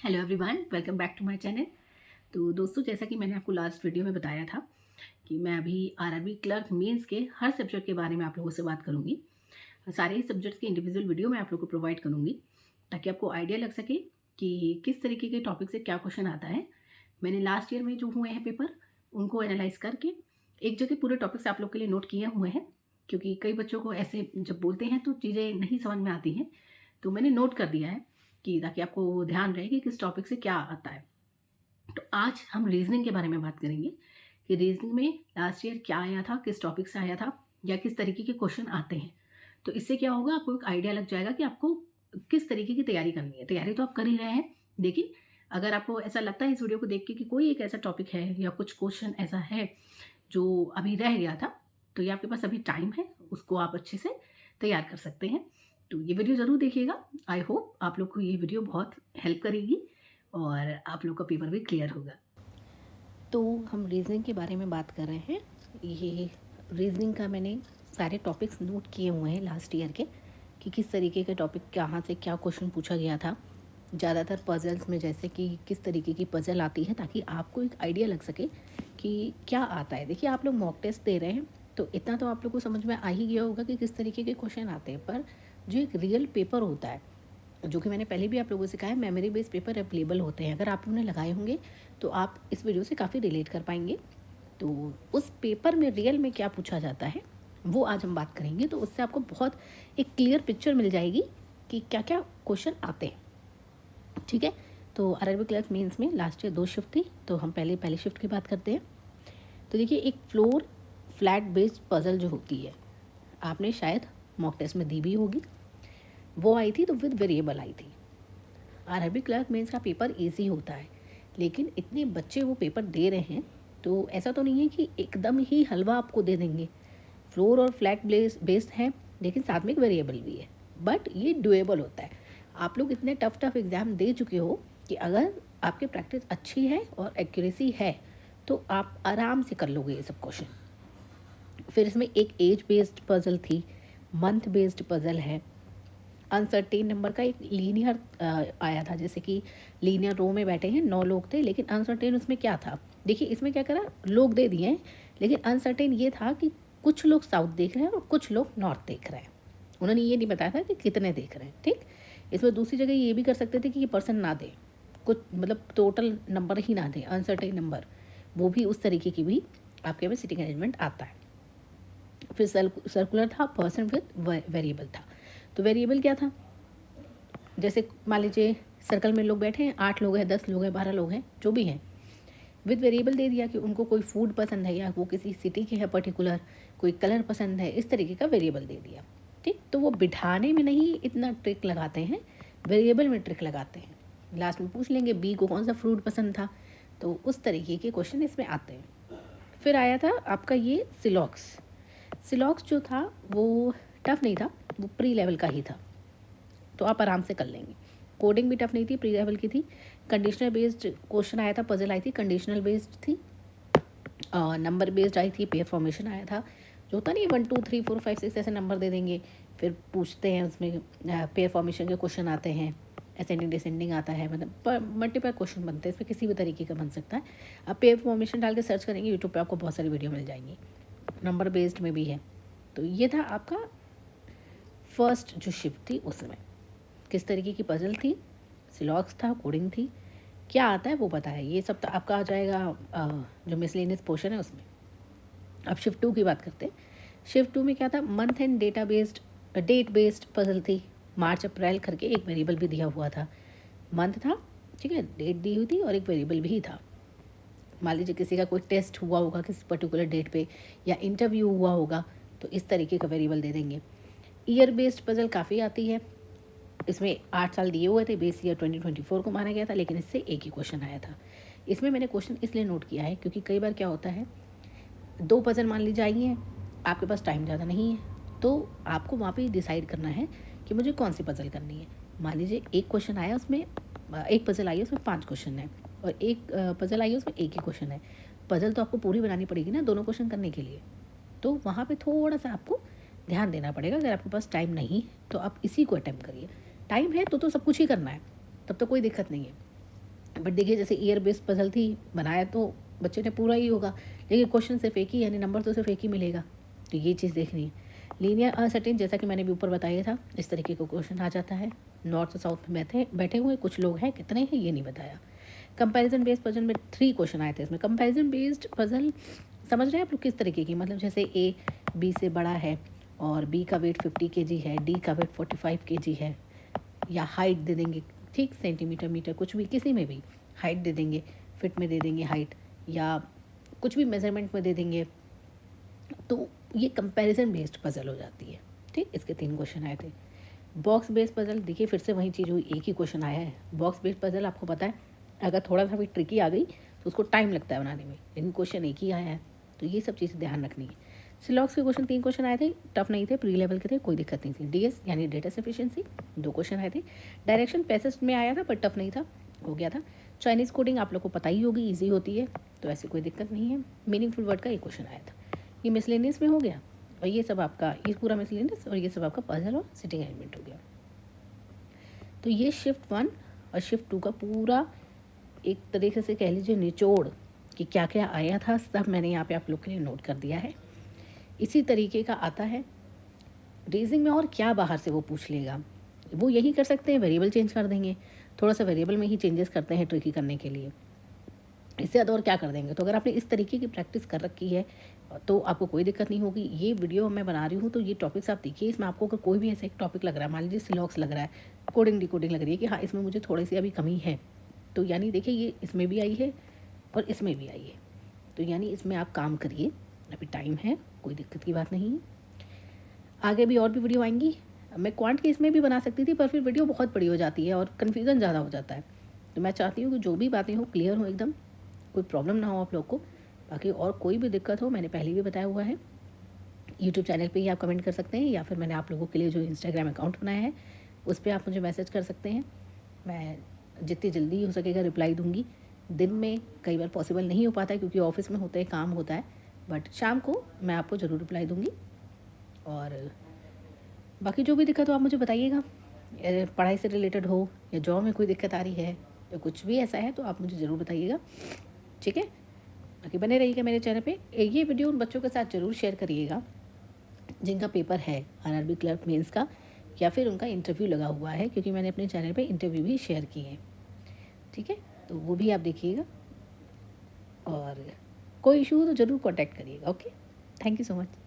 Hello everyone, welcome back to my channel. तो दोस्तों, जैसा कि मैंने आपको लास्ट वीडियो में बताया था कि मैं अभी आरआरबी क्लर्क मेंस के हर सब्जेक्ट के बारे में आप लोगों से बात करूंगी। सारे ही सब्जेक्ट्स के इंडिविजुअल वीडियो मैं आप लोगों को प्रोवाइड करूंगी ताकि आपको आइडिया लग सके कि किस तरीके के टॉपिक से क्या क्वेश्चन आता है। मैंने लास्ट ईयर में जो हुए हैं पेपर, उनको एनालाइज करके एक जगह पूरे टॉपिक्स आप लोग के लिए नोट किए हुए हैं, क्योंकि कई बच्चों को ऐसे जब बोलते हैं तो चीज़ें नहीं समझ में आती हैं। तो मैंने नोट कर दिया है कि ताकि आपको ध्यान रहे कि किस टॉपिक से क्या आता है। तो आज हम रीजनिंग के बारे में बात करेंगे कि रीजनिंग में लास्ट ईयर क्या आया था, किस टॉपिक से आया था या किस तरीके के क्वेश्चन आते हैं। तो इससे क्या होगा, आपको एक आइडिया लग जाएगा कि आपको किस तरीके की तैयारी करनी है। तैयारी तो आप कर ही रहे हैं, लेकिन अगर आपको ऐसा लगता है इस वीडियो को देख के कि कोई एक ऐसा टॉपिक है या कुछ क्वेश्चन ऐसा है जो अभी रह गया था, तो ये आपके पास अभी टाइम है, उसको आप अच्छे से तैयार कर सकते हैं। तो ये वीडियो ज़रूर देखिएगा। आई होप आप लोग को ये वीडियो बहुत हेल्प करेगी और आप लोग का पेपर भी क्लियर होगा। तो हम रीजनिंग के बारे में बात कर रहे हैं। ये रीजनिंग का मैंने सारे टॉपिक्स नोट किए हुए हैं लास्ट ईयर के कि किस तरीके के टॉपिक कहाँ से क्या क्वेश्चन पूछा गया था। ज़्यादातर पजल्स में जैसे कि किस तरीके की पजल आती है, ताकि आपको एक आइडिया लग सके कि क्या आता है। देखिए, आप लोग मॉक टेस्ट दे रहे हैं तो इतना तो आप लोग को समझ में आ ही गया होगा कि किस तरीके के क्वेश्चन आते हैं, पर जो एक रियल पेपर होता है, जो कि मैंने पहले भी आप लोगों से कहा है, मेमोरी बेस्ड पेपर अवेलेबल होते हैं। अगर आप लोगों ने लगाए होंगे तो आप इस वीडियो से काफ़ी रिलेट कर पाएंगे। तो उस पेपर में रियल में क्या पूछा जाता है वो आज हम बात करेंगे। तो उससे आपको बहुत एक क्लियर पिक्चर मिल जाएगी कि क्या क्या क्वेश्चन आते हैं। ठीक है, तो आरआरबी क्लर्क मेंस में लास्ट ईयर 2 शिफ्ट थी, तो हम पहले शिफ्ट की बात करते हैं। तो देखिए, एक फ्लोर फ्लैट बेस्ड पजल जो होती है, आपने शायद मॉक टेस्ट में दी भी होगी, वो आई थी, तो विद वेरिएबल आई थी। आरआरबी क्लर्क मेंस का पेपर इजी होता है, लेकिन इतने बच्चे वो पेपर दे रहे हैं तो ऐसा तो नहीं है कि एकदम ही हलवा आपको दे देंगे। फ्लोर और फ्लैट बेस्ड है, लेकिन साथ में एक वेरिएबल भी है, बट ये डुएबल होता है। आप लोग इतने टफ एग्ज़ाम दे चुके हो कि अगर आपकी प्रैक्टिस अच्छी है और एक्यूरेसी है तो आप आराम से कर लोगे ये सब क्वेश्चन। फिर इसमें एक एज बेस्ड पजल थी, मंथ बेस्ड पजल है, अनसर्टेन नंबर का एक लीनियर आया था, जैसे कि लीनियर रो में बैठे हैं 9 लोग थे, लेकिन अनसर्टेन उसमें क्या था। देखिए, इसमें क्या करा, लोग दे दिए हैं, लेकिन अनसर्टेन ये था कि कुछ लोग साउथ देख रहे हैं और कुछ लोग नॉर्थ देख रहे हैं। उन्होंने ये नहीं बताया था कि कितने देख रहे हैं। ठीक, इसमें दूसरी जगह ये भी कर सकते थे कि ये पर्सन ना दे, कुछ मतलब टोटल नंबर ही ना दे, अनसर्टेन नंबर, वो भी उस तरीके की भी आपके में सिटिंग अरेंजमेंट आता है। फिर सर्कुलर था, पर्सन विद वेरिएबल था। तो वेरिएबल क्या था, जैसे मान लीजिए सर्कल में लोग बैठे हैं, 8 लोग हैं, 10 लोग हैं, 12 लोग हैं, जो भी हैं, विद वेरिएबल दे दिया कि उनको कोई फूड पसंद है या वो किसी सिटी के है पर्टिकुलर, कोई कलर पसंद है, इस तरीके का वेरिएबल दे दिया। ठीक, तो वो बिठाने में नहीं इतना ट्रिक लगाते हैं, वेरिएबल में ट्रिक लगाते हैं। लास्ट में पूछ लेंगे बी को कौन सा फ्रूट पसंद था, तो उस तरीके के क्वेश्चन इसमें आते हैं। फिर आया था आपका ये सिलॉक्स। सिलॉक्स जो था वो टफ नहीं था, वो प्री लेवल का ही था, तो आप आराम से कर लेंगे। कोडिंग भी टफ नहीं थी, प्री लेवल की थी। कंडीशनल बेस्ड क्वेश्चन आया था, पजल आई थी, कंडीशनल बेस्ड थी। नंबर बेस्ड आई थी, पेयर फॉर्मेशन आया था, जो होता नहीं 1 2 3 4 5 6 ऐसे नंबर दे देंगे, फिर पूछते हैं उसमें पेयर फॉर्मेशन के क्वेश्चन आते हैं, असेंडिंग डिसेंडिंग आता है, मतलब मल्टीपल क्वेश्चन बनते हैं, इसमें किसी भी तरीके का बन सकता है। आप पेयर फॉर्मेशन डाल के सर्च करेंगे यूट्यूब पे, आपको बहुत सारी वीडियो मिल जाएंगी। नंबर बेस्ड में भी है। तो ये था आपका फर्स्ट जो शिफ्ट थी, उसमें किस तरीके की पजल थी, सिलॉक्स था, कोडिंग थी, क्या आता है वो पता है, ये सब तो आपका आ जाएगा जो मिसलेनियस पोर्शन है उसमें। अब शिफ्ट 2 की बात करते हैं। शिफ्ट 2 में क्या था, month and date based puzzle थी। मार्च अप्रैल करके एक वेरिएबल भी दिया हुआ था, मंथ था, ठीक है, डेट दी हुई थी और एक वेरिएबल भी था। मान लीजिए किसी का कोई टेस्ट हुआ होगा किसी पर्टिकुलर डेट पे, या इंटरव्यू हुआ होगा, तो इस तरीके का वेरिएबल दे देंगे। ईयर बेस्ड पजल काफ़ी आती है, इसमें 8 साल दिए हुए थे, बेस ईयर 2024 को माना गया था, लेकिन इससे एक ही क्वेश्चन आया था। इसमें मैंने क्वेश्चन इसलिए नोट किया है क्योंकि कई बार क्या होता है, 2 पजल मान लीजिए आई हैं, आपके पास टाइम ज़्यादा नहीं है, तो आपको वहाँ पे डिसाइड करना है कि मुझे कौन सी पजल करनी है। मान लीजिए एक क्वेश्चन आया, उसमें एक पजल आई है, उसमें 5 क्वेश्चन है, और एक पजल आई है उसमें एक ही क्वेश्चन है। पजल तो आपको पूरी बनानी पड़ेगी ना दोनों क्वेश्चन करने के लिए, तो वहाँ पे थोड़ा सा आपको ध्यान देना पड़ेगा। अगर आपके पास टाइम नहीं है तो आप इसी को अटेम्प्ट करिए, टाइम है तो सब कुछ ही करना है, तब तो कोई दिक्कत नहीं है। बट देखिए जैसे ईयर बेस्ड पजल थी, बनाया तो बच्चे ने पूरा ही होगा, लेकिन क्वेश्चन सिर्फ एक ही, यानी नंबर तो सिर्फ एक ही मिलेगा। तो ये चीज़ देखनी है। लीनियर अनसर्टेन, जैसा कि मैंने भी ऊपर बताया था, इस तरीके का क्वेश्चन आ जाता है। नॉर्थ और साउथ में बैठे बैठे हुए कुछ लोग हैं, कितने हैं ये नहीं बताया। कंपैरिजन बेस्ड पजल में 3 क्वेश्चन आए थे इसमें। कंपैरिजन बेस्ड पजल समझ रहे हैं आप लोग किस तरीके की, मतलब जैसे ए बी से बड़ा है और बी का वेट 50 kg है, डी का वेट 45 kg है, या हाइट दे देंगे, ठीक, सेंटीमीटर मीटर कुछ भी, किसी में भी हाइट दे देंगे, फिट में दे देंगे हाइट, या कुछ भी मेजरमेंट में दे देंगे, तो ये कंपैरिजन बेस्ड पजल हो जाती है। ठीक, इसके 3 क्वेश्चन आए थे। बॉक्स बेस्ड पजल, देखिए फिर से वही चीज़ हुई, एक ही क्वेश्चन आया है। बॉक्स बेस्ड पजल आपको पता है, अगर थोड़ा सा भी ट्रिकी आ गई तो उसको टाइम लगता है बनाने में, लेकिन क्वेश्चन एक ही आया है, तो ये सब चीज़ें ध्यान रखनी है। सिलॉक्स के क्वेश्चन 3 क्वेश्चन आए थे, टफ नहीं थे, प्री लेवल के थे, कोई दिक्कत नहीं थी। डीएस यानी डेटा सफिशिएंसी 2 क्वेश्चन आए थे। डायरेक्शन पैसेज में आया था पर टफ नहीं था, हो गया था। चाइनीज़ कोडिंग आप लोग को पता ही होगी, ईजी होती है, तो ऐसी कोई दिक्कत नहीं है। मीनिंगफुल वर्ड का एक क्वेश्चन आया था। ये मिसलेनियस में हो गया, और ये सब आपका, ये पूरा मिसलेनियस, और ये सब आपका पजल और सिटिंग एलिमेंट हो गया। तो ये शिफ्ट 1 और शिफ्ट 2 का पूरा एक तरीके से कह लीजिए निचोड़ कि क्या क्या आया था, सब मैंने यहाँ पे आप लोग के लिए नोट कर दिया है। इसी तरीके का आता है रीजनिंग में, और क्या बाहर से वो पूछ लेगा, वो यही कर सकते हैं, वेरिएबल चेंज कर देंगे, थोड़ा सा वेरिएबल में ही चेंजेस करते हैं ट्रिकी करने के लिए, इससे ज़्यादा और क्या कर देंगे। तो अगर आपने इस तरीके की प्रैक्टिस कर रखी है तो आपको कोई दिक्कत नहीं होगी। ये वीडियो मैं बना रही हूँ तो ये टॉपिक्स आप देखिए, इसमें आपको अगर कोई भी ऐसा एक टॉपिक लग रहा है, मान लीजिए सिलॉक्स लग रहा है, कोडिंग डिकोडिंग लग रही है कि हाँ इसमें मुझे थोड़ी सी अभी कमी है, तो यानी देखिए ये इसमें भी आई है और इसमें भी आई है, तो यानी इसमें आप काम करिए, अभी टाइम है, कोई दिक्कत की बात नहीं है। आगे भी और भी वीडियो आएंगी। मैं क्वांट की इसमें भी बना सकती थी, पर फिर वीडियो बहुत बड़ी हो जाती है और कन्फ्यूज़न ज़्यादा हो जाता है, तो मैं चाहती हूँ कि जो भी बातें हो क्लियर हो एकदम, कोई प्रॉब्लम ना हो आप लोग को। बाकी और कोई भी दिक्कत हो, मैंने पहले भी बताया हुआ है, यूट्यूब चैनल पे ही आप कमेंट कर सकते हैं, या फिर मैंने आप लोगों के लिए जो इंस्टाग्राम अकाउंट बनाया है उस पर आप मुझे मैसेज कर सकते हैं। मैं जितनी जल्दी हो सकेगा रिप्लाई दूँगी। दिन में कई बार पॉसिबल नहीं हो पाता है क्योंकि ऑफिस में होते हैं, काम होता है, बट शाम को मैं आपको ज़रूर रिप्लाई दूँगी। और बाकी जो भी दिक्कत हो आप मुझे बताइएगा, पढ़ाई से रिलेटेड हो या जॉब में कोई दिक्कत आ रही है या कुछ भी ऐसा है तो आप मुझे ज़रूर बताइएगा, ठीक है। बाकी बने रहिएगा मेरे चैनल पे। ये वीडियो उन बच्चों के साथ ज़रूर शेयर करिएगा जिनका पेपर है आरआरबी क्लर्क मेंस का, या फिर उनका इंटरव्यू लगा हुआ है, क्योंकि मैंने अपने चैनल पे इंटरव्यू भी शेयर किए हैं, ठीक है, तो वो भी आप देखिएगा। और कोई इशू हो तो ज़रूर कॉन्टैक्ट करिएगा। Okay, thank you so much.